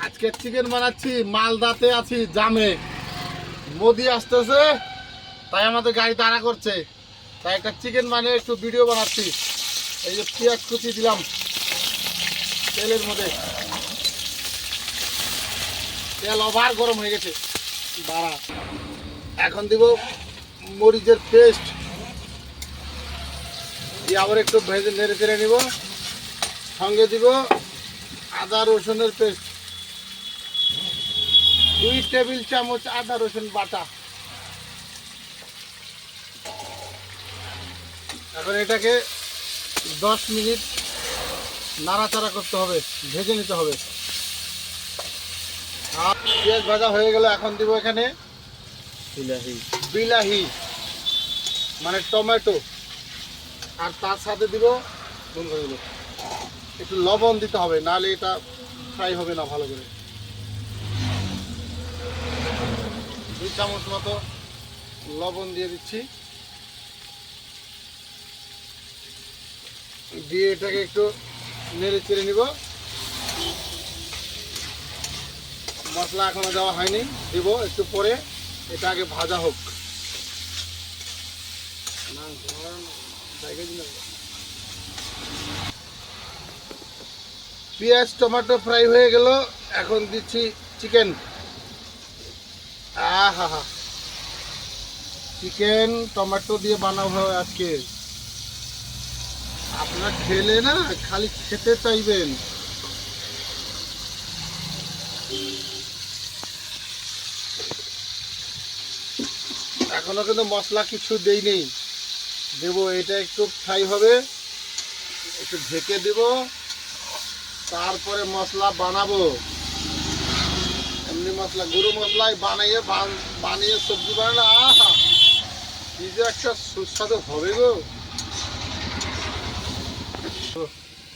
আজকে চিকেন বানাচ্ছি, মালদাতে আছি জামে। মোদি আসতেছে, তাই আমাদের গাড়ি তাড়া করছে, তাই একটা চিকেন বানিয়ে একটু ভিডিও বানাচ্ছি। এই যে পেঁয়াজ কুচি দিলাম তেলের মধ্যে, তেল ওভার গরম হয়ে গেছে, দাঁড়া। এখন দিব মরিচের পেস্ট, দিয়ে আবার একটু ভেজে নেড়ে চেড়ে নিব। সঙ্গে দিব আদা রসুনের পেস্ট, 2 টেবিল চামচ আদা রসুন বাটা। এখন এটাকে 10 মিনিট নাড়াচাড়া করতে হবে, ভেজে নিতে হবে। আর পেঁয়াজ ভাজা হয়ে গেল, এখন দিব এখানে বিলাহি মানে টমেটো, আর তার সাথে দিব একটু লবণ দিতে হবে, নাহলে এটা ফ্রাই হবে না ভালো করে। 2 চামচ মতো লবণ দিয়ে দিচ্ছি, দিয়ে এটাকে একটু নেড়ে চেড়ে নিব। মশলা এখনো দেওয়া হয়নি, দিব একটু পরে, এটা আগে ভাজা হোক। পেঁয়াজ টমেটো ফ্রাই হয়ে গেল, এখন দিচ্ছি চিকেন। আহা হা, চিকেন টমেটো দিয়ে বানাবো আজকে। আপনারা খেলে না খালি খেতে চাইবেন। এখনো কিন্তু মশলা কিছু দেইনি, দেবো। এটা একটু ফ্রাই হবে, একটু ঢেকে দেব, তারপরে মশলা বানাবো। এমনি মশলা গুঁড়ো মশলাই বানিয়ে সবজি বানালে আহা কি যে একটা সুস্বাদু হবে গো।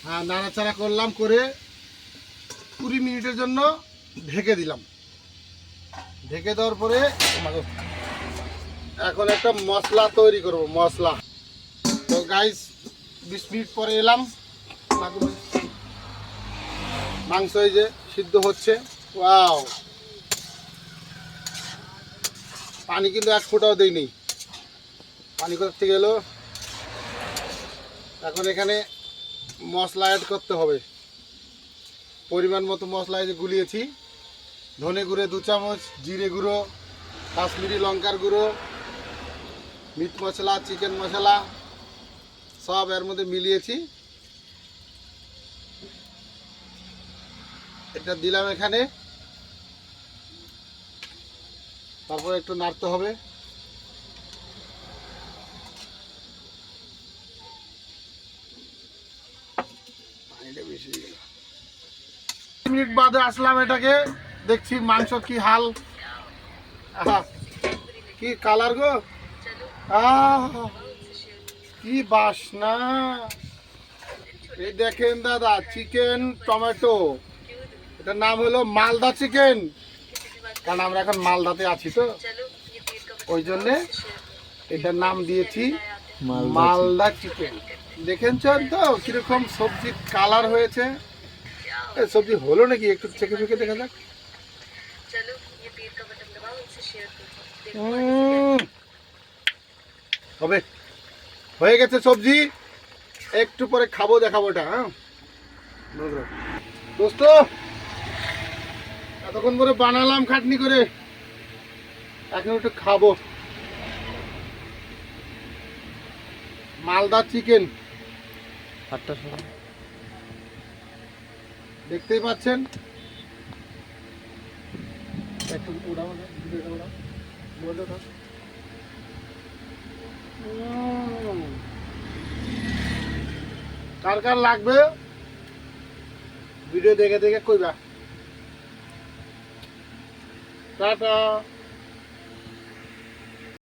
হ্যাঁ, নাড়াচাড়া করলাম, করে 20 মিনিটের জন্য ঢেকে দিলাম। ঢেকে দেওয়ার পরে এখন একটা মশলা তৈরি করব, মশলা। তো গাইস 20 মিনিট পরে এলাম, মাংস এই যে সিদ্ধ হচ্ছে। ওয়াও, পানি কিন্তু 1 ফোঁটাও দেয়নি, পানি কোথা থেকে এলো। এখন এখানে মশলা অ্যাড করতে হবে, পরিমাণ মতো মশলা এই যে গুলিয়েছি। ধনে গুঁড়ো 2 চামচ, জিরে গুঁড়ো, কাশ্মীরি লঙ্কার গুঁড়ো, মিট মশলা, চিকেন মশলা সব এর মধ্যে মিলিয়েছি। এটা দিলাম এখানে, তারপর একটু নাড়তে হবে। মিনিট বাদে আসলাম, এটাকে দেখছি মাংস কি হাল। আহা, কি কালার গো, কি বাসনা। এই দেখেন দাদা, চিকেন টমেটো, এটার নাম হলো মালদা চিকেন, কারণ আমরা এখন মালদাতে আছি, তো ওই জন্যে এটার নাম দিয়েছি মালদা চিকেন। দেখেছেন তো কিরকম সবজি কালার হয়েছে। সবজি হলো নাকি একটু চেকে ফেকে দেখা যাক। হবে, হয়ে গেছে সবজি, একটু পরে খাবো, দেখাবো এটা। হ্যাঁ দোস্ত, এতক্ষণ করে বানালাম খাটনি করে, এখন একটু খাবো। মালদা চিকেন, দেখতেই পাচ্ছেন। একটু উড়াও না, ভিডিওটা উড়াও, বলে দাও। কার কার লাগবে ভিডিও দেখে দেখে কইবা। টাটা।